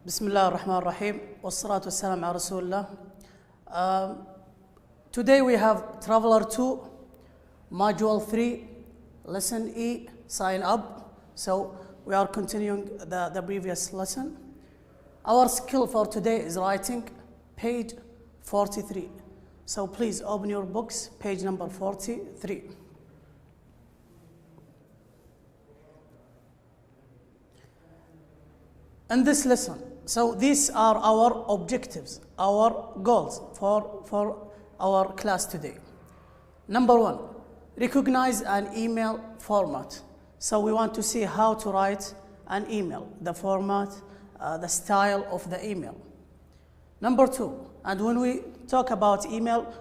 بسم الله الرحمن الرحيم والصلاة والسلام على رسول الله. Today we have Traveler 2, Module 3, Lesson E, Sign Up. So we are continuing the previous lesson. Our skill for today is writing page 43. So please open your books, page number 43. In this lesson, so these are our objectives, our goals for our class today. Number one, recognize an email format. So we want to see how to write an email, the format, the style of the email. Number two, and when we talk about email,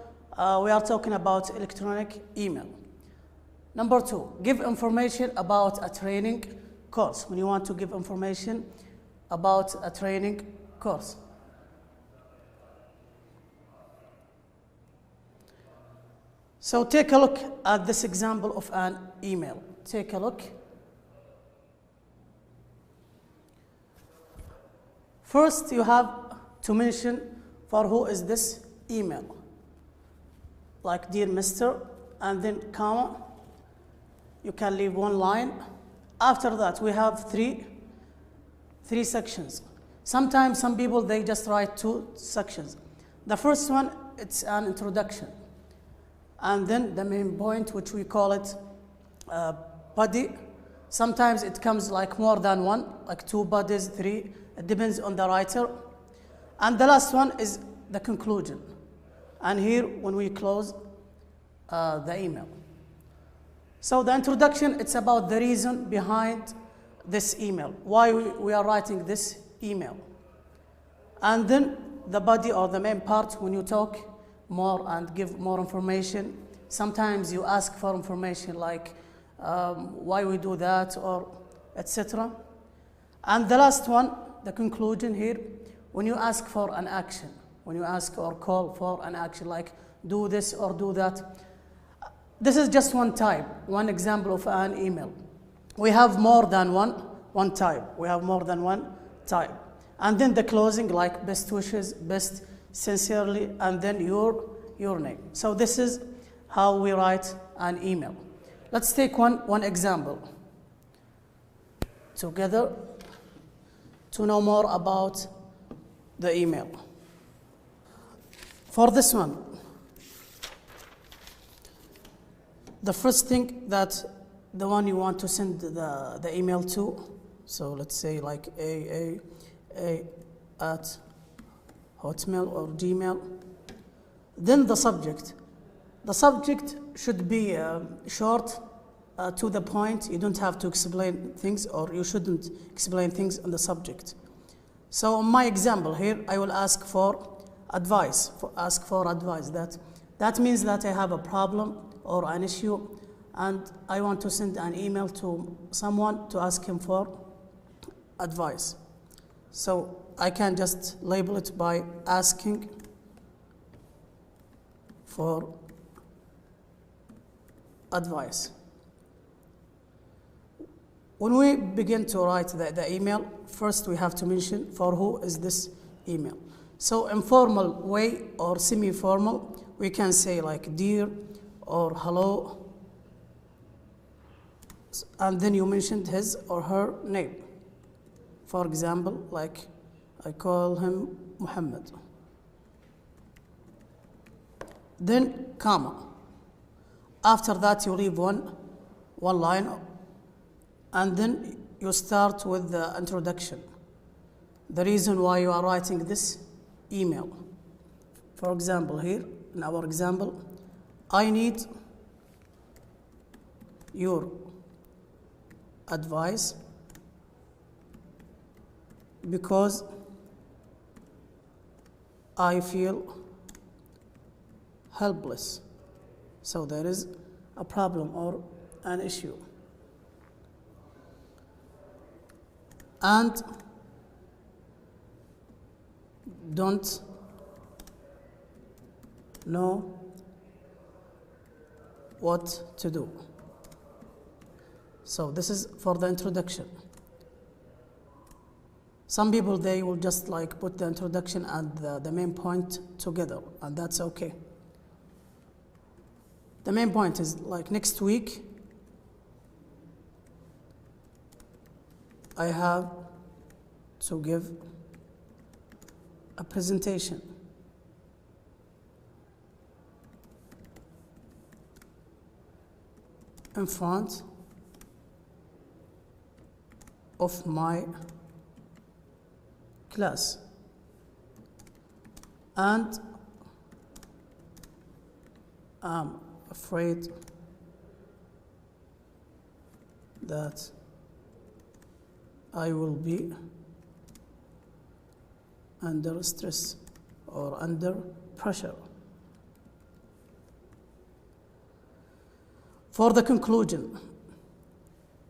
we are talking about electronic email. Number two, give information about a training course. When you want to give information about a training course. So take a look at this example of an email. Take a look. First, you have to mention for who is this email. Like dear Mr. and then comma. You can leave one line. After that, we have three sections. Sometimes some people, they just write two sections. The first one, it's an introduction. And then the main point, which we call it body. Sometimes it comes like more than one, like two bodies, three. It depends on the writer. And the last one is the conclusion. And here, when we close the email. So the introduction, it's about the reason behind this email, why we are writing this email. And then the body or the main part, when you talk more and give more information, sometimes you ask for information like why we do that or etc. And the last one, the conclusion here, when you ask for an action, when you ask or call for an action like do this or do that. This is just one type, one example of an email. We have more than one type. We have more than one type. And then the closing, like best wishes, best sincerely, and then your name. So this is how we write an email. Let's take one example together to know more about the email. For this one, the first thing that the one you want to send the email to, so let's say like a at Hotmail or Gmail. Then the subject. The subject should be short, to the point. You don't have to explain things, or you shouldn't explain things on the subject. So in my example here, I will ask for advice. Ask for advice. That means that I have a problem or an issue, and I want to send an email to someone to ask him for advice. So I can just label it by asking for advice. When we begin to write the email, first we have to mention for who is this email. So informal way or semi-formal, we can say like dear or hello, and then you mentioned his or her name. For example, like I call him Muhammad. Then comma. After that you leave one line, and then you start with the introduction. The reason why you are writing this email. For example, here in our example, I need your advice because I feel helpless. So there is a problem or an issue. And don't know what to do. So this is for the introduction. Some people, they will just like put the introduction and the main point together, and that's okay. The main point is like next week, I have to give a presentation. In front of my class, and I'm afraid that I will be under stress or under pressure. For the conclusion,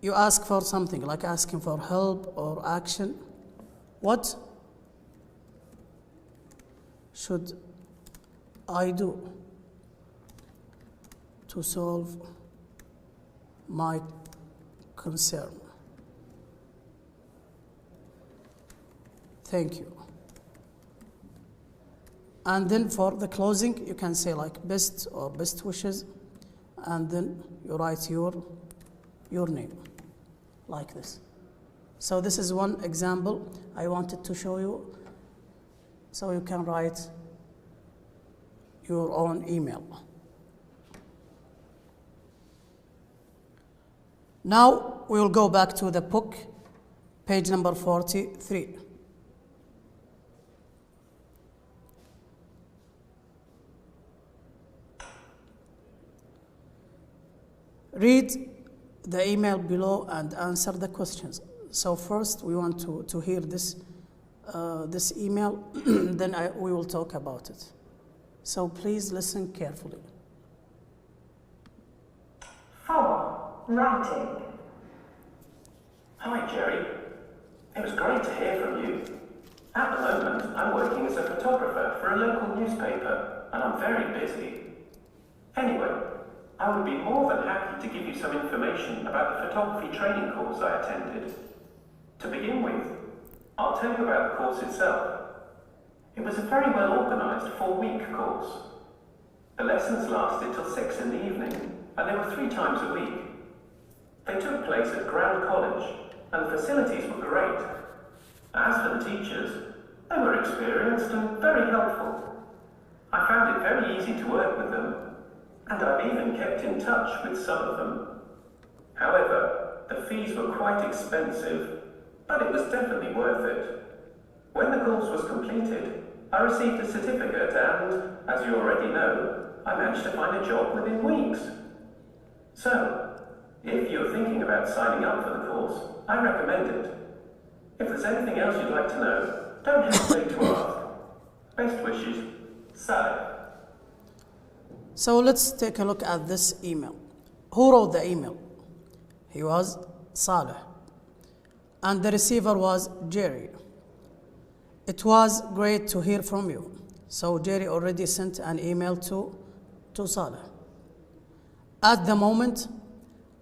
you ask for something, like asking for help or action. What should I do to solve my concern? Thank you. And then for the closing, you can say like best or best wishes, and then you write your name like this. So this is one example I wanted to show you, so you can write your own email. Now we will go back to the book, page number 43. Read the email below and answer the questions. So first we want to hear this email, then we will talk about it. So please listen carefully. 4. Writing. Hi Jerry, it was great to hear from you. At the moment I'm working as a photographer for a local newspaper and I'm very busy. Anyway, I would be more than happy to give you some information about the photography training course I attended. To begin with, I'll tell you about the course itself. It was a very well organised 4-week course. The lessons lasted till 6 in the evening, and they were 3 times a week. They took place at Grand College, and the facilities were great. As for the teachers, they were experienced and very helpful. I found it very easy to work with them, and I've even kept in touch with some of them. However, the fees were quite expensive, but it was definitely worth it. When the course was completed, I received a certificate and, as you already know, I managed to find a job within weeks. So, if you're thinking about signing up for the course, I recommend it. If there's anything else you'd like to know, don't hesitate to ask. Best wishes, Sally. So let's take a look at this email. Who wrote the email? He was Saleh. And the receiver was Jerry. It was great to hear from you. So Jerry already sent an email to Saleh. At the moment,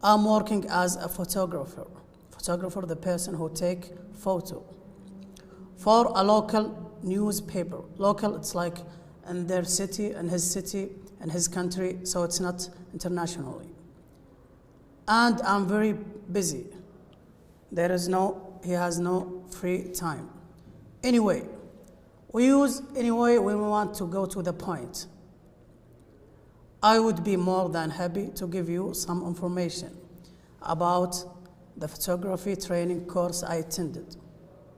I'm working as a photographer. Photographer, the person who take photo for a local newspaper. Local, it's like in their city, in his country, so it's not internationally. And I'm very busy. He has no free time. Anyway, we use anyway when we want to go to the point. I would be more than happy to give you some information about the photography training course I attended.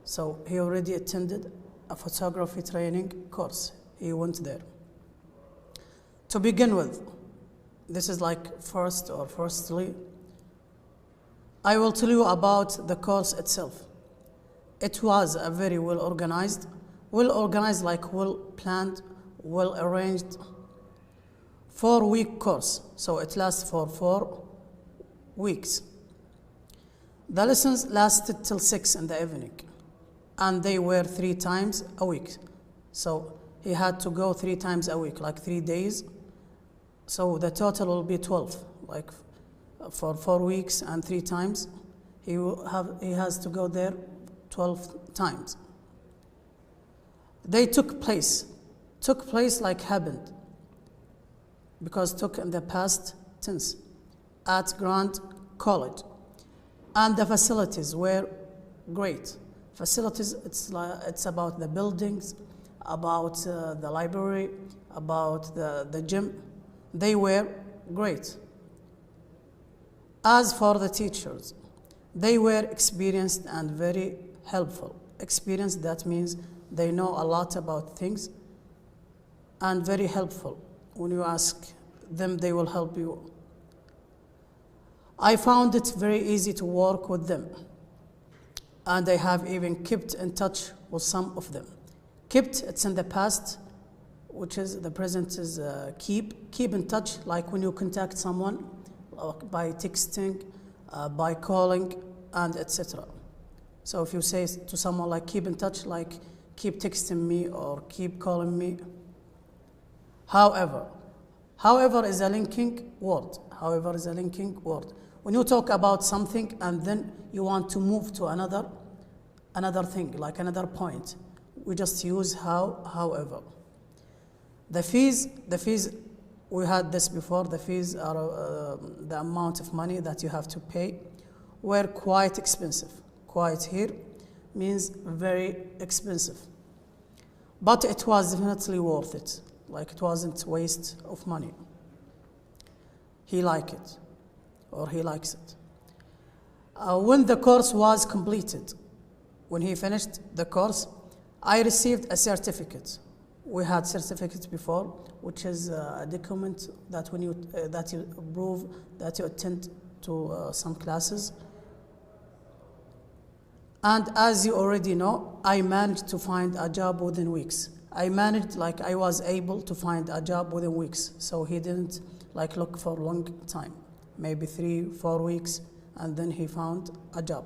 So he already attended a photography training course. He went there. To begin with, this is like firstly, I will tell you about the course itself. It was a very well organized like well planned, well arranged 4-week course. So it lasts for 4 weeks. The lessons lasted till 6 in the evening, and they were 3 times a week. So he had to go 3 times a week, like 3 days. So the total will be 12, like for 4 weeks and 3 times. He has to go there 12 times. They took place. Took place like happened, because took in the past tense, at Grand College. And the facilities were great. Facilities, it's about the buildings, about the library, about the gym. They were great. As for the teachers, they were experienced and very helpful. Experienced, that means they know a lot about things, and very helpful. When you ask them, they will help you. I found it very easy to work with them, and I have even kept in touch with some of them. Kept, it's in the past, which is the present is keep. Keep in touch, like when you contact someone by texting, by calling, and etc. So if you say to someone like keep in touch, like keep texting me or keep calling me. However is a linking word. However is a linking word. When you talk about something and then you want to move to another thing, like another point, we just use however. The fees, we had this before, the fees are the amount of money that you have to pay, were quite expensive. Quite here means very expensive. But it was definitely worth it. Like it wasn't waste of money. He liked it, or he likes it. When the course was completed, when he finished the course, I received a certificate. We had certificates before, which is a document that when you that you prove that you attend to some classes. And as you already know, I managed to find a job within weeks. I was able to find a job within weeks. So he didn't look for a long time, maybe 3-4 weeks, and then he found a job.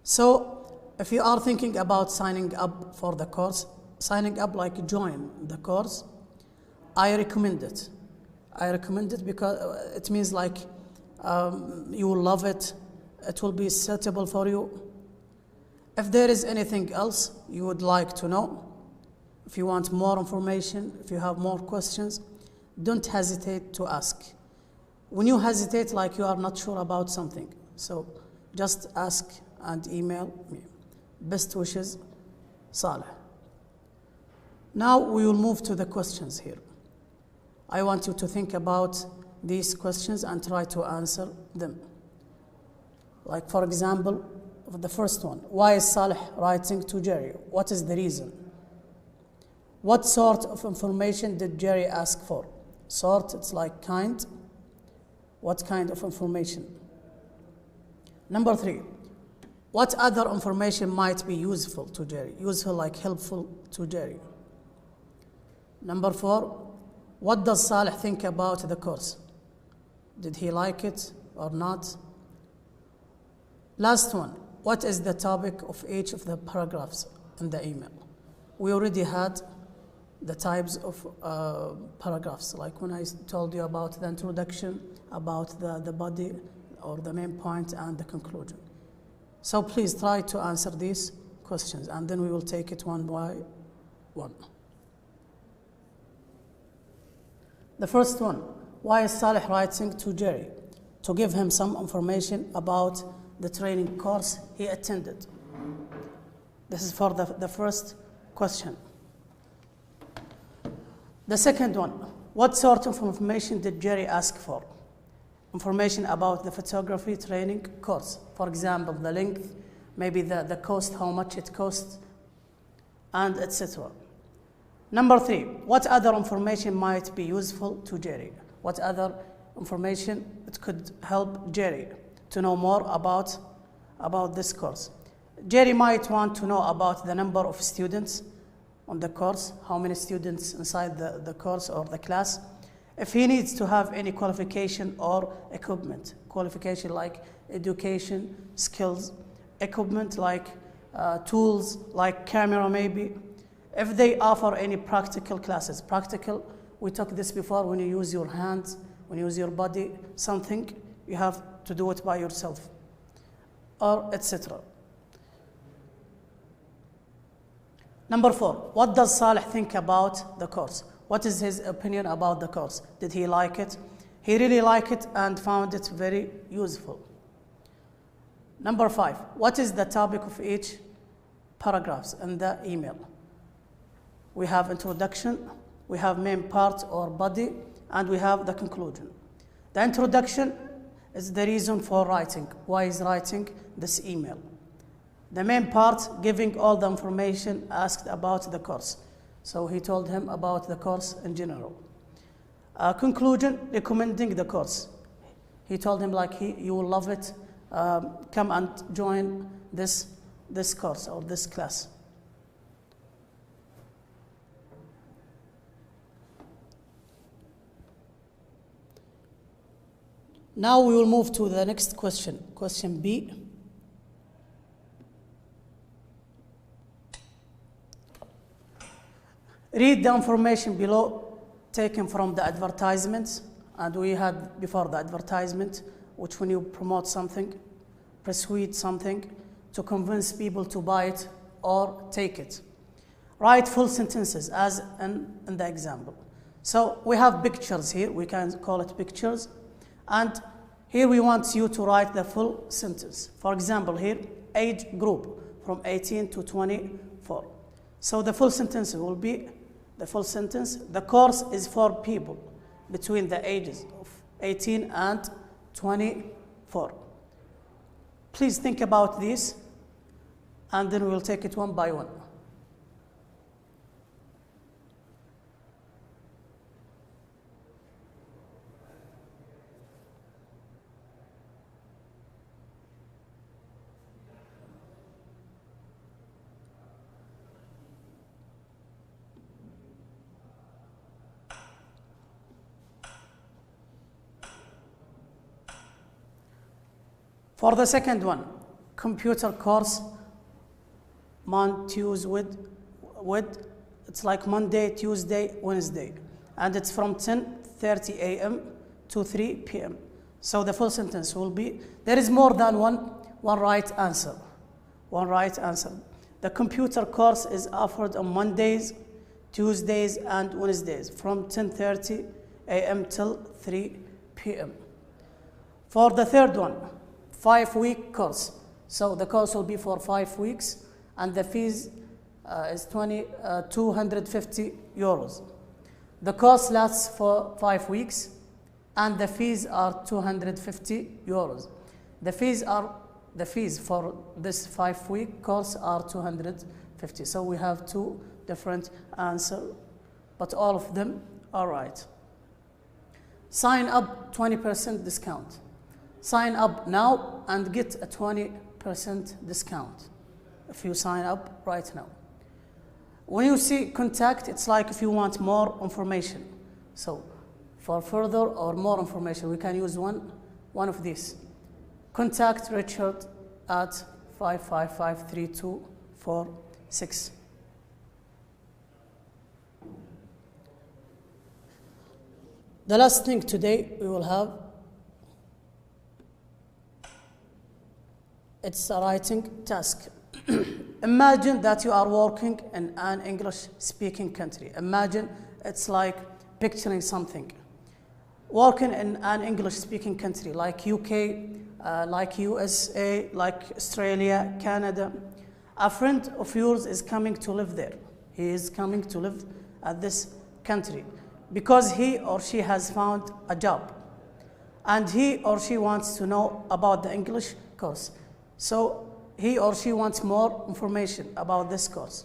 So if you are thinking about signing up for the course, signing up join the course, I recommend it. I recommend it because it means you will love it. It will be suitable for you. If there is anything else you would like to know, if you want more information, if you have more questions, don't hesitate to ask. When you hesitate, you are not sure about something, so just ask and email me. Best wishes, Saleh. Now we will move to the questions here. I want you to think about these questions and try to answer them. For example, the first one, why is Saleh writing to Jerry? What is the reason? What sort of information did Jerry ask for? Sort, it's kind. What kind of information? Number 3, what other information might be useful to Jerry? Useful, helpful to Jerry. Number 4, what does Saleh think about the course? Did he like it or not? Last one, what is the topic of each of the paragraphs in the email? We already had the types of paragraphs, when I told you about the introduction, about the body or the main point and the conclusion. So please try to answer these questions and then we will take it one by one. The first one, why is Saleh writing to Jerry? To give him some information about the training course he attended. This is for the first question. The second one, what sort of information did Jerry ask for? Information about the photography training course. For example, the length, maybe the cost, how much it costs, and etc. Number 3, what other information might be useful to Jerry? What other information it could help Jerry to know more about this course? Jerry might want to know about the number of students on the course, how many students inside the course or the class. If he needs to have any qualification or equipment, qualification like education, skills, equipment like tools, like camera maybe. If they offer any practical classes, practical, we took this before, when you use your hands, when you use your body, something, you have to do it by yourself, or etc. Number 4, what does Salih think about the course? What is his opinion about the course? Did he like it? He really liked it and found it very useful. Number 5, what is the topic of each paragraphs in the email? We have introduction, we have main part or body, and we have the conclusion. The introduction is the reason for writing. Why is writing this email? The main part, giving all the information asked about the course. So he told him about the course in general. Conclusion, recommending the course. He told him like you will love it. Come and join this course or this class. Now we will move to the next question, question B. Read the information below taken from the advertisement, and we had before the advertisement, which when you promote something, persuade something to convince people to buy it or take it. Write full sentences as in the example. So we have pictures here, we can call it pictures. And here we want you to write the full sentence. For example, here, age group from 18 to 24. So the full sentence will be the full sentence. The course is for people between the ages of 18 and 24. Please think about this, and then we'll take it one by one. For the second one, computer course, it's like Monday, Tuesday, Wednesday. And it's from 10:30 a.m. to 3 p.m. So the full sentence will be, there is more than one right answer. One right answer. The computer course is offered on Mondays, Tuesdays, and Wednesdays from 10:30 a.m. till 3 p.m. For the third one, 5-week course. So the course will be for 5 weeks, and the fees is 250 euros. The course lasts for 5 weeks, and the fees are 250 euros. The fees for this 5-week course are 250. So we have two different answers, but all of them are right. Sign up 20% discount. Sign up now and get a 20% discount if you sign up right now. When you see contact, it's like if you want more information. So for further or more information, we can use one of these. Contact Richard at 555-3246. The last thing today we will have, it's a writing task. Imagine that you are working in an English-speaking country. Imagine it's like picturing something. Working in an English-speaking country like UK, like USA, like Australia, Canada. A friend of yours is coming to live there. He is coming to live at this country because he or she has found a job. And he or she wants to know about the English course. So he or she wants more information about this course.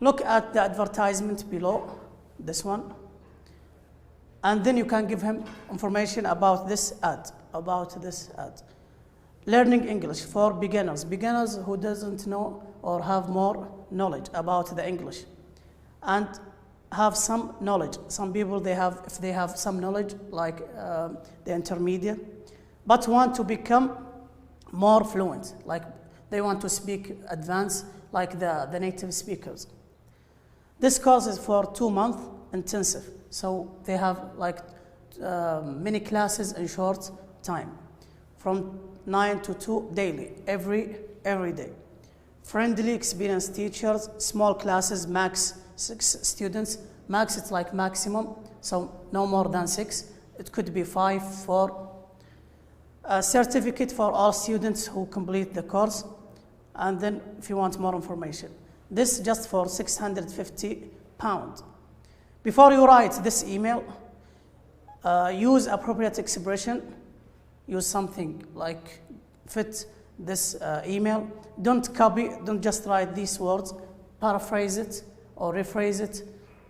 Look at the advertisement below, this one, and then you can give him information about this ad, Learning English for beginners who doesn't know or have more knowledge about the English, and have some knowledge. Some people, if they have some knowledge, like the intermediate, but want to become more fluent, like they want to speak advanced, like the native speakers. This course is for 2-month intensive, so they have like many classes in short time, from 9 to 2 daily, every day. friendly, experienced teachers, small classes, max 6 students. Max, it's like maximum, so no more than 6. It could be 5, 4. A certificate for all students who complete the course. And then if you want more information. This just for £650. Before you write this email, use appropriate expression. Use something like fit this email. Don't copy, don't just write these words. Paraphrase it or rephrase it,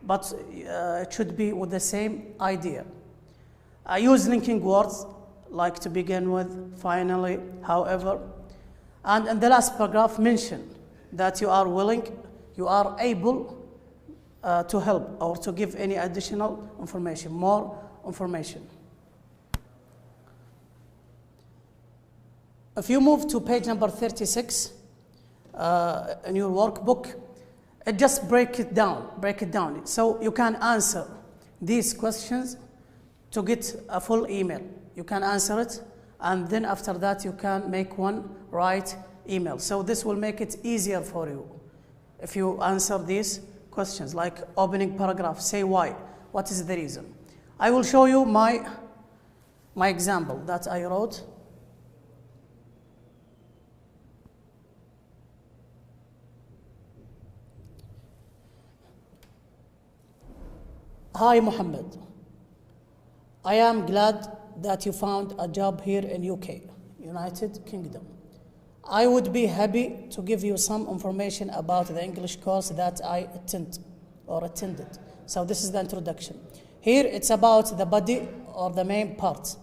but it should be with the same idea. Use linking words like to begin with, finally, however. And in the last paragraph, mention that you are willing, you are able to help or to give any additional information, more information. If you move to page number 36 in your workbook, just break it down. So you can answer these questions to get a full email. You can answer it, and then after that you can make one right email. So this will make it easier for you if you answer these questions, like opening paragraph, say why, what is the reason. I will show you my example that I wrote. Hi Mohammed, I am glad that you found a job here in UK, United Kingdom. I would be happy to give you some information about the English course that I attended. So this is the introduction. Here it's about the body or the main parts.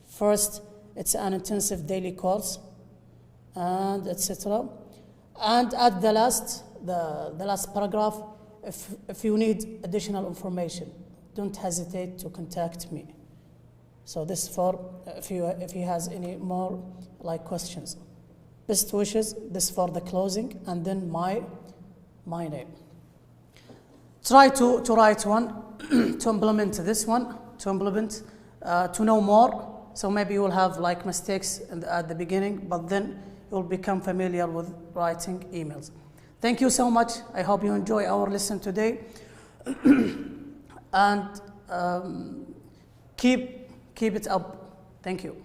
First, it's an intensive daily course, and etc. And at the last paragraph, if you need additional information, don't hesitate to contact me. So this for if he has any more like questions. Best wishes. This for the closing, and then my name. Try to write one to implement this one, to know more. So maybe you will have like mistakes at the beginning, but then you'll become familiar with writing emails. Thank you so much. I hope you enjoy our lesson today. And keep it up. Thank you.